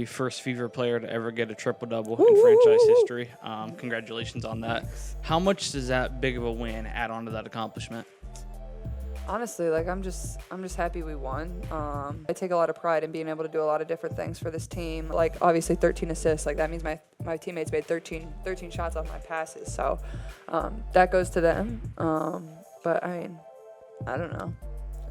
the first Fever player to ever get a triple-double in franchise history. Congratulations on that. How much does that big of a win add on to that accomplishment? Honestly, like I'm just happy we won. I take a lot of pride in being able to do a lot of different things for this team. Like obviously 13 assists, like that means my teammates made 13 shots off my passes. So that goes to them. But I mean, I don't know.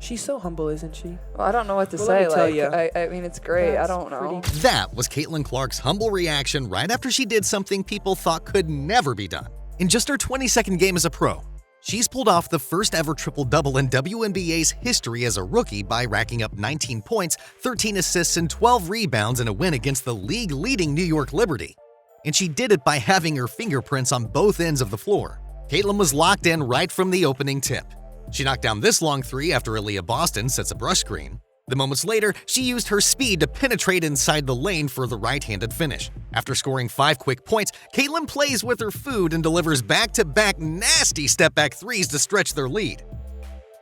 She's so humble, isn't she? Well, I don't know what to Well, say. let me tell Like ya. I mean, it's great. I That's don't know. That was Caitlin Clark's humble reaction right after she did something people thought could never be done. In just her 22nd game as a pro, she's pulled off the first ever triple-double in WNBA's history as a rookie by racking up 19 points, 13 assists, and 12 rebounds in a win against the league-leading New York Liberty. And she did it by having her fingerprints on both ends of the floor. Caitlin was locked in right from the opening tip. She knocked down this long three after Aaliyah Boston sets a brush screen. The moments later, she used her speed to penetrate inside the lane for the right-handed finish. After scoring 5 quick points, Caitlin plays with her food and delivers back-to-back nasty step-back threes to stretch their lead.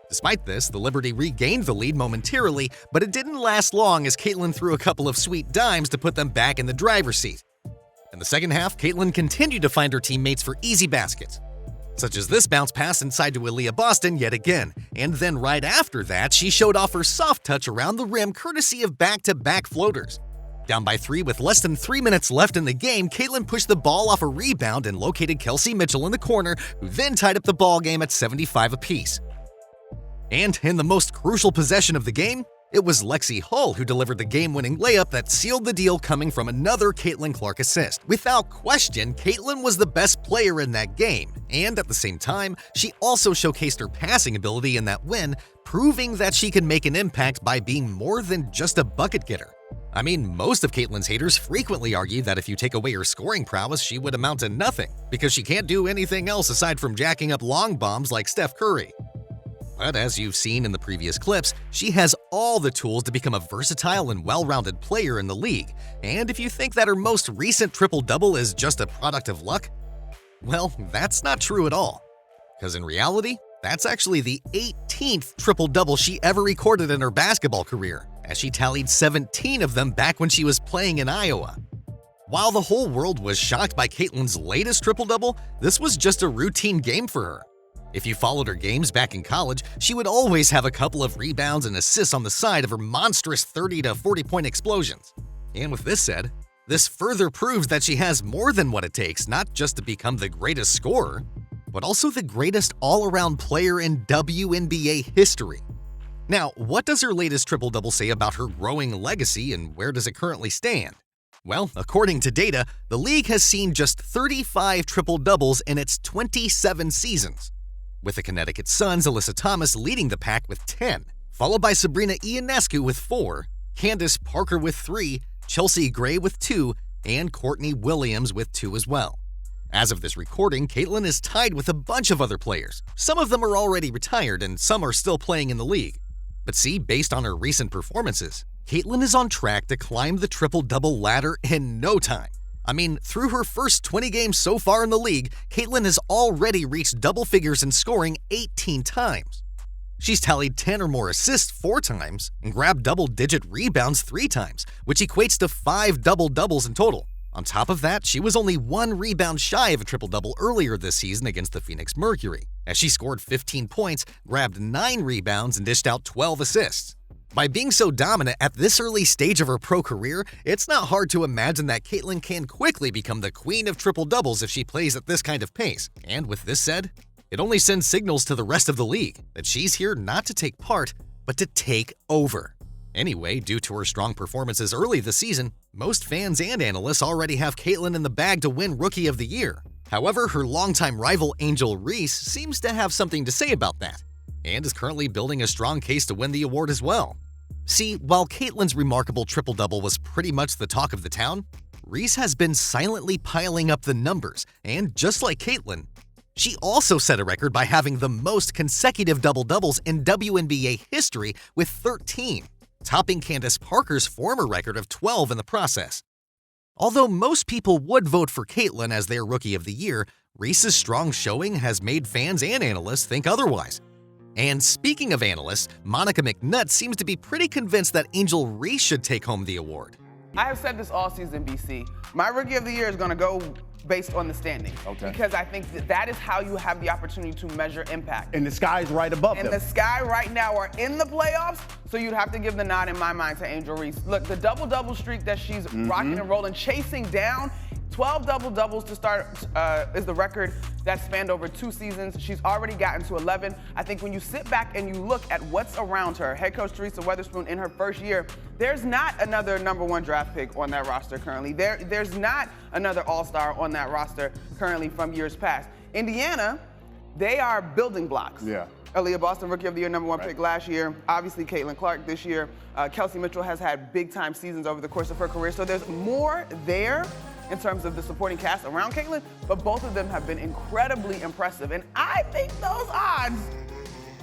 Despite this, the Liberty regained the lead momentarily, but it didn't last long as Caitlin threw a couple of sweet dimes to put them back in the driver's seat. In the second half, Caitlin continued to find her teammates for easy baskets, such as this bounce pass inside to Aaliyah Boston yet again. And then right after that, she showed off her soft touch around the rim courtesy of back-to-back floaters. Down by 3 with less than 3 minutes left in the game, Caitlin pushed the ball off a rebound and located Kelsey Mitchell in the corner, who then tied up the ball game at 75 apiece. And in the most crucial possession of the game, it was Lexi Hull who delivered the game-winning layup that sealed the deal, coming from another Caitlin Clark assist. Without question, Caitlin was the best player in that game, and at the same time, she also showcased her passing ability in that win, proving that she can make an impact by being more than just a bucket getter. I mean, most of Caitlin's haters frequently argue that if you take away her scoring prowess, she would amount to nothing, because she can't do anything else aside from jacking up long bombs like Steph Curry. But as you've seen in the previous clips, she has all the tools to become a versatile and well-rounded player in the league. And if you think that her most recent triple-double is just a product of luck, well, that's not true at all. Because in reality, that's actually the 18th triple-double she ever recorded in her basketball career, as she tallied 17 of them back when she was playing in Iowa. While the whole world was shocked by Caitlin's latest triple-double, this was just a routine game for her. If you followed her games back in college, she would always have a couple of rebounds and assists on the side of her monstrous 30 to 40-point explosions. And with this said, this further proves that she has more than what it takes, not just to become the greatest scorer, but also the greatest all-around player in WNBA history. Now, what does her latest triple-double say about her growing legacy, and where does it currently stand? Well, according to data, the league has seen just 35 triple-doubles in its 27 seasons, with the Connecticut Sun's Alyssa Thomas leading the pack with 10, followed by Sabrina Ionescu with 4, Candace Parker with 3, Chelsea Gray with 2, and Courtney Williams with 2 as well. As of this recording, Caitlin is tied with a bunch of other players. Some of them are already retired and some are still playing in the league. But see, based on her recent performances, Caitlin is on track to climb the triple-double ladder in no time. I mean, through her first 20 games so far in the league, Caitlin has already reached double figures in scoring 18 times. She's tallied 10 or more assists 4 times and grabbed double-digit rebounds 3 times, which equates to 5 double-doubles in total. On top of that, she was only 1 rebound shy of a triple-double earlier this season against the Phoenix Mercury, as she scored 15 points, grabbed 9 rebounds, and dished out 12 assists. By being so dominant at this early stage of her pro career, it's not hard to imagine that Caitlin can quickly become the queen of triple-doubles if she plays at this kind of pace. And with this said, it only sends signals to the rest of the league that she's here not to take part, but to take over. Anyway, due to her strong performances early this season, most fans and analysts already have Caitlin in the bag to win Rookie of the Year. However, her longtime rival Angel Reese seems to have something to say about that, and is currently building a strong case to win the award as well. See, while Caitlin's remarkable triple-double was pretty much the talk of the town, Reese has been silently piling up the numbers, and just like Caitlin, she also set a record by having the most consecutive double-doubles in WNBA history with 13, topping Candace Parker's former record of 12 in the process. Although most people would vote for Caitlin as their Rookie of the Year, Reese's strong showing has made fans and analysts think otherwise. And speaking of analysts, Monica McNutt seems to be pretty convinced that Angel Reese should take home the award. I have said this all season, BC. My Rookie of the Year is going to go based on the standings. Okay. Because I think that is how you have the opportunity to measure impact. And the sky's right above And them. the Sky right now are in the playoffs, so you'd have to give the nod in my mind to Angel Reese. Look, the double-double streak that she's rocking and rolling, chasing down 12 double-doubles to start is the record that spanned over 2 seasons. She's already gotten to 11. I think when you sit back and you look at what's around her, head coach Teresa Weatherspoon in her first year, there's not another #1 draft pick on that roster currently. There's not another all-star on that roster currently from years past. Indiana, they are building blocks. Yeah. Aaliyah Boston, Rookie of the Year, #1 pick last year. Obviously, Caitlin Clark this year. Kelsey Mitchell has had big-time seasons over the course of her career, so there's more there in terms of the supporting cast around Caitlin, but both of them have been incredibly impressive. And I think those odds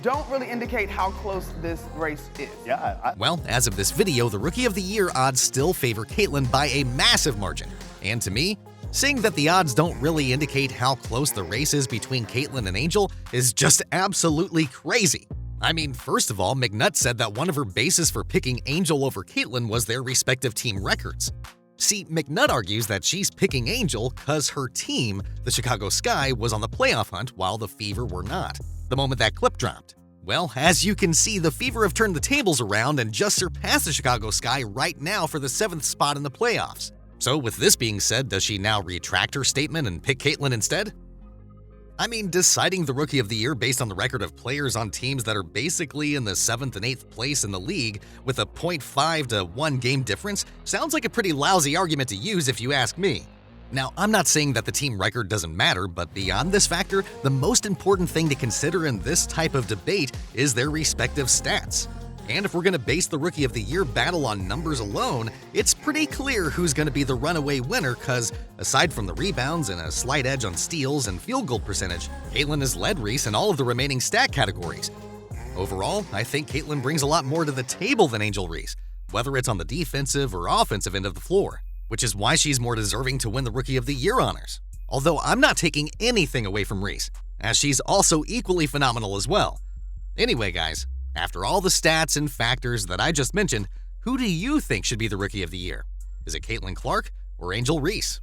don't really indicate how close this race is. Yeah, Well, as of this video, the Rookie of the Year odds still favor Caitlin by a massive margin. And to me, saying that the odds don't really indicate how close the race is between Caitlin and Angel is just absolutely crazy. I mean, first of all, McNutt said that one of her bases for picking Angel over Caitlin was their respective team records. See, McNutt argues that she's picking Angel because her team, the Chicago Sky, was on the playoff hunt while the Fever were not, the moment that clip dropped. Well, as you can see, the Fever have turned the tables around and just surpassed the Chicago Sky right now for the 7th spot in the playoffs. So with this being said, does she now retract her statement and pick Caitlin instead? I mean, deciding the Rookie of the Year based on the record of players on teams that are basically in the 7th and 8th place in the league with a 0.5 to 1 game difference sounds like a pretty lousy argument to use if you ask me. Now, I'm not saying that the team record doesn't matter, but beyond this factor, the most important thing to consider in this type of debate is their respective stats. And if we're going to base the Rookie of the Year battle on numbers alone, it's pretty clear who's going to be the runaway winner because, aside from the rebounds and a slight edge on steals and field goal percentage, Caitlin has led Reese in all of the remaining stat categories. Overall, I think Caitlin brings a lot more to the table than Angel Reese, whether it's on the defensive or offensive end of the floor, which is why she's more deserving to win the Rookie of the Year honors. Although I'm not taking anything away from Reese, as she's also equally phenomenal as well. Anyway, guys, after all the stats and factors that I just mentioned, who do you think should be the Rookie of the Year? Is it Caitlin Clark or Angel Reese?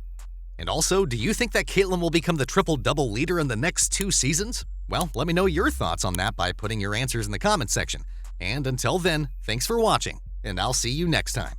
And also, do you think that Caitlin will become the triple-double leader in the next 2 seasons? Well, let me know your thoughts on that by putting your answers in the comments section. And until then, thanks for watching, and I'll see you next time.